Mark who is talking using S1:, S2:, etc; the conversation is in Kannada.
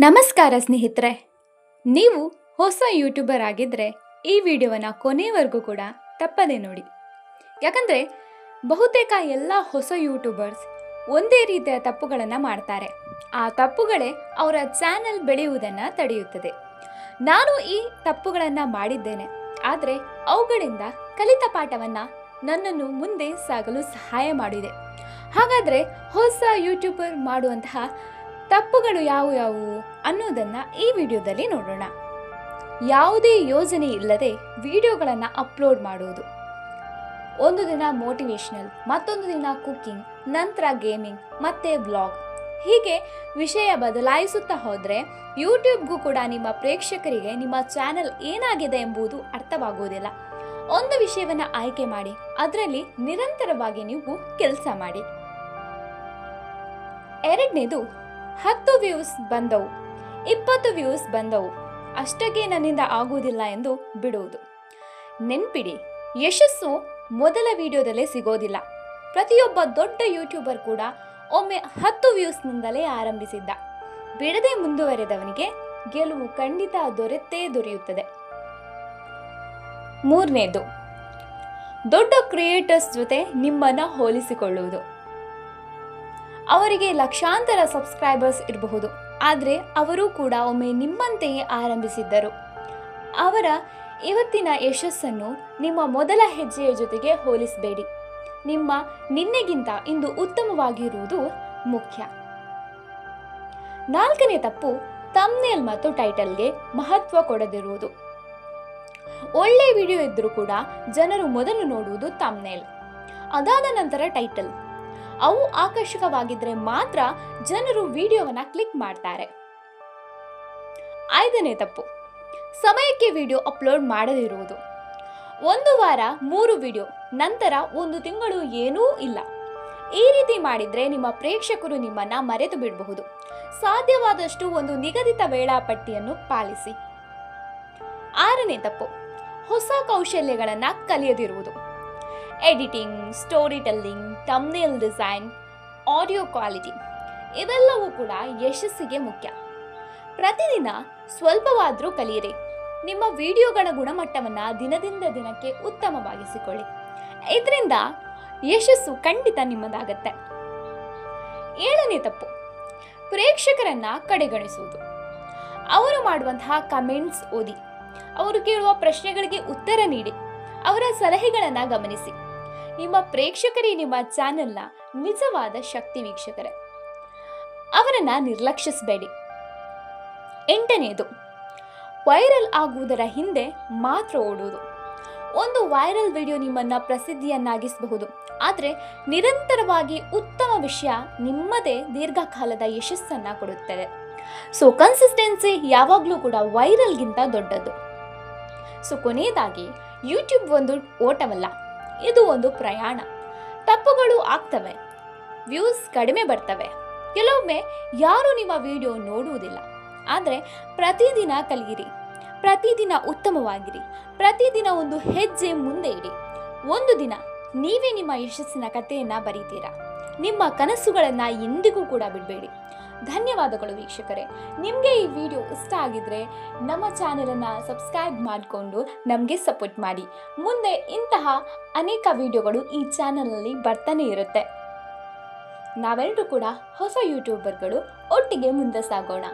S1: ನಮಸ್ಕಾರ ಸ್ನೇಹಿತರೆ, ನೀವು ಹೊಸ ಯೂಟ್ಯೂಬರ್ ಆಗಿದ್ದರೆ ಈ ವಿಡಿಯೋವನ್ನು ಕೊನೆವರೆಗೂ ಕೂಡ ತಪ್ಪದೆ ನೋಡಿ. ಯಾಕಂದರೆ ಬಹುತೇಕ ಎಲ್ಲ ಹೊಸ ಯೂಟ್ಯೂಬರ್ಸ್ ಒಂದೇ ರೀತಿಯ ತಪ್ಪುಗಳನ್ನು ಮಾಡ್ತಾರೆ. ಆ ತಪ್ಪುಗಳೇ ಅವರ ಚಾನೆಲ್ ಬೆಳೆಯುವುದನ್ನು ತಡೆಯುತ್ತದೆ. ನಾನು ಈ ತಪ್ಪುಗಳನ್ನು ಮಾಡಿದ್ದೇನೆ, ಆದರೆ ಅವುಗಳಿಂದ ಕಲಿತ ಪಾಠವನ್ನು ನನ್ನನ್ನು ಮುಂದೆ ಸಾಗಲು ಸಹಾಯ ಮಾಡಿದೆ. ಹಾಗಾದರೆ ಹೊಸ ಯೂಟ್ಯೂಬರ್ ಮಾಡುವಂತಹ ತಪ್ಪುಗಳು ಯಾವುವು ಅನ್ನೋದನ್ನು ಈ ವಿಡಿಯೋದಲ್ಲಿ ನೋಡೋಣ. ಯಾವುದೇ ಯೋಜನೆ ಇಲ್ಲದೆ ವಿಡಿಯೋಗಳನ್ನು ಅಪ್ಲೋಡ್ ಮಾಡುವುದು. ಒಂದು ದಿನ ಮೋಟಿವೇಶನಲ್, ಮತ್ತೊಂದು ದಿನ ಕುಕಿಂಗ್, ನಂತರ ಗೇಮಿಂಗ್, ಮತ್ತೆ ವ್ಲಾಗ್. ಹೀಗೆ ವಿಷಯ ಬದಲಾಯಿಸುತ್ತಾ ಹೋದರೆ ಯೂಟ್ಯೂಬ್ಗೂ ಕೂಡ ನಿಮ್ಮ ಪ್ರೇಕ್ಷಕರಿಗೆ ನಿಮ್ಮ ಚಾನೆಲ್ ಏನಾಗಿದೆ ಎಂಬುದು ಅರ್ಥವಾಗುವುದಿಲ್ಲ. ಒಂದು ವಿಷಯವನ್ನು ಆಯ್ಕೆ ಮಾಡಿ, ಅದರಲ್ಲಿ ನಿರಂತರವಾಗಿ ನೀವು ಕೆಲಸ ಮಾಡಿ. ಎರಡನೇದು, 10 ವ್ಯೂಸ್ ಬಂದವು, 20 ವ್ಯೂಸ್ ಬಂದವು, ಅಷ್ಟಕ್ಕೆ ನನ್ನಿಂದ ಆಗುವುದಿಲ್ಲ ಎಂದು ಬಿಡುವುದು. ನೆನ್ಪಿಡಿ, ಯಶಸ್ಸು ಮೊದಲ ವಿಡಿಯೋದಲ್ಲೇ ಸಿಗೋದಿಲ್ಲ. ಪ್ರತಿಯೊಬ್ಬ ದೊಡ್ಡ ಯೂಟ್ಯೂಬರ್ ಕೂಡ ಒಮ್ಮೆ 10 ವ್ಯೂಸ್ನಿಂದಲೇ ಆರಂಭಿಸಿದ್ದ. ಬಿಡದೆ ಮುಂದುವರೆದವನಿಗೆ ಗೆಲುವು ಖಂಡಿತ ದೊರೆಯುತ್ತದೆ. ಮೂರನೇದು, ದೊಡ್ಡ ಕ್ರಿಯೇಟರ್ಸ್ ಜೊತೆ ನಿಮ್ಮನ್ನು ಹೋಲಿಸಿಕೊಳ್ಳುವುದು. ಅವರಿಗೆ ಲಕ್ಷಾಂತರ ಸಬ್ಸ್ಕ್ರೈಬರ್ಸ್ ಇರಬಹುದು, ಆದರೆ ಅವರು ಕೂಡ ಒಮ್ಮೆ ನಿಮ್ಮಂತೆಯೇ ಆರಂಭಿಸಿದ್ದರು. ಅವರ ಇವತ್ತಿನ ಯಶಸ್ಸನ್ನು ನಿಮ್ಮ ಮೊದಲ ಹೆಜ್ಜೆಯ ಜೊತೆಗೆ ಹೋಲಿಸಬೇಡಿ. ನಿಮ್ಮ ನಿನ್ನೆಗಿಂತ ಇಂದು ಉತ್ತಮವಾಗಿರುವುದು ಮುಖ್ಯ. ನಾಲ್ಕನೇ ತಪ್ಪು, ಥಂಬ್ನೇಲ್ ಮತ್ತು ಟೈಟಲ್ಗೆ ಮಹತ್ವ ಕೊಡದಿರುವುದು. ಒಳ್ಳೆ ವಿಡಿಯೋ ಇದ್ದರೂ ಕೂಡ ಜನರು ಮೊದಲು ನೋಡುವುದು ಥಂಬ್ನೇಲ್, ಅದಾದ ನಂತರ ಟೈಟಲ್. ಅವು ಆಕರ್ಷಕವಾಗಿದ್ದರೆ ಮಾತ್ರ ಜನರು ವಿಡಿಯೋವನ್ನು ಕ್ಲಿಕ್ ಮಾಡ್ತಾರೆ. ಐದನೇ ತಪ್ಪು, ಸಮಯಕ್ಕೆ ವಿಡಿಯೋ ಅಪ್ಲೋಡ್ ಮಾಡದಿರುವುದು. ಒಂದು ವಾರ 3 ವಿಡಿಯೋ, ನಂತರ 1 ತಿಂಗಳು ಏನೂ ಇಲ್ಲ. ಈ ರೀತಿ ಮಾಡಿದರೆ ನಿಮ್ಮ ಪ್ರೇಕ್ಷಕರು ನಿಮ್ಮನ್ನು ಮರೆತು ಬಿಡಬಹುದು. ಸಾಧ್ಯವಾದಷ್ಟು ಒಂದು ನಿಗದಿತ ವೇಳಾಪಟ್ಟಿಯನ್ನು ಪಾಲಿಸಿ. ಆರನೇ ತಪ್ಪು, ಹೊಸ ಕೌಶಲ್ಯಗಳನ್ನು ಕಲಿಯದಿರುವುದು. Editing, story telling, thumbnail design, audio quality ಇವೆಲ್ಲವೂ ಕೂಡ ಯಶಸ್ಸಿಗೆ ಮುಖ್ಯ. ಪ್ರತಿದಿನ ಸ್ವಲ್ಪವಾದರೂ ಕಲಿಯಿರಿ. ನಿಮ್ಮ ವಿಡಿಯೋಗಳ ಗುಣಮಟ್ಟವನ್ನು ದಿನದಿಂದ ದಿನಕ್ಕೆ ಉತ್ತಮವಾಗಿಸಿಕೊಳ್ಳಿ. ಇದರಿಂದ ಯಶಸ್ಸು ಖಂಡಿತ ನಿಮ್ಮದಾಗತ್ತೆ. ಏಳನೇ ತಪ್ಪು, ಪ್ರೇಕ್ಷಕರನ್ನು ಕಡೆಗಣಿಸುವುದು. ಅವರು ಮಾಡುವಂತಹ ಕಮೆಂಟ್ಸ್ ಓದಿ, ಅವರು ಕೇಳುವ ಪ್ರಶ್ನೆಗಳಿಗೆ ಉತ್ತರ ನೀಡಿ, ಅವರ ಸಲಹೆಗಳನ್ನು ಗಮನಿಸಿ. ನಿಮ್ಮ ಪ್ರೇಕ್ಷಕರೇ ನಿಮ್ಮ ಚಾನೆಲ್ನ ನಿಜವಾದ ಶಕ್ತಿ ವೀಕ್ಷಕರೇ. ಅವರನ್ನು ನಿರ್ಲಕ್ಷಿಸಬೇಡಿ. ಎಂಟನೆಯದು, ವೈರಲ್ ಆಗುವುದರ ಹಿಂದೆ ಮಾತ್ರ ಓಡುವುದು. ಒಂದು ವೈರಲ್ ವಿಡಿಯೋ ನಿಮ್ಮನ್ನು ಪ್ರಸಿದ್ಧಿಯನ್ನಾಗಿಸಬಹುದು, ಆದರೆ ನಿರಂತರವಾಗಿ ಉತ್ತಮ ವಿಷಯ ನಿಮ್ಮದೇ ದೀರ್ಘಕಾಲದ ಯಶಸ್ಸನ್ನು ಕೊಡುತ್ತದೆ. ಸೊ ಕನ್ಸಿಸ್ಟೆನ್ಸಿ ಯಾವಾಗಲೂ ಕೂಡ ವೈರಲ್ಗಿಂತ ದೊಡ್ಡದು. ಸೊ ಕೊನೆಯದಾಗಿ, ಯೂಟ್ಯೂಬ್ ಒಂದು ಓಟವಲ್ಲ, ಇದು ಒಂದು ಪ್ರಯಾಣ. ತಪ್ಪುಗಳು ಆಗ್ತವೆ, ವ್ಯೂಸ್ ಕಡಿಮೆ ಬರ್ತವೆ, ಕೆಲವೊಮ್ಮೆ ಯಾರೂ ನಿಮ್ಮ ವಿಡಿಯೋ ನೋಡುವುದಿಲ್ಲ. ಆದರೆ ಪ್ರತಿದಿನ ಕಲಿಯಿರಿ, ಪ್ರತಿದಿನ ಉತ್ತಮವಾಗಿರಿ, ಪ್ರತಿದಿನ ಒಂದು ಹೆಜ್ಜೆ ಮುಂದೆ ಇಡಿ. ಒಂದು ದಿನ ನೀವೇ ನಿಮ್ಮ ಯಶಸ್ಸಿನ ಕಥೆಯನ್ನು ಬರೀತೀರಾ. ನಿಮ್ಮ ಕನಸುಗಳನ್ನು ಎಂದಿಗೂ ಕೂಡ ಬಿಡಬೇಡಿ. ಧನ್ಯವಾದಗಳು ವೀಕ್ಷಕರೇ. ನಿಮಗೆ ಈ ವಿಡಿಯೋ ಇಷ್ಟ ಆಗಿದ್ರೆ ನಮ್ಮ ಚಾನೆಲನ್ನು ಸಬ್ಸ್ಕ್ರೈಬ್ ಮಾಡಿಕೊಂಡು ನಮಗೆ ಸಪೋರ್ಟ್ ಮಾಡಿ. ಮುಂದೆ ಇಂತಹ ಅನೇಕ ವಿಡಿಯೋಗಳು ಈ ಚಾನಲಲ್ಲಿ ಬರ್ತಾನೆ ಇರುತ್ತೆ. ನಾವೆಲ್ಲರೂ ಕೂಡ ಹೊಸ ಯೂಟ್ಯೂಬರ್ಗಳು ಒಟ್ಟಿಗೆ ಮುಂದೆ ಸಾಗೋಣ.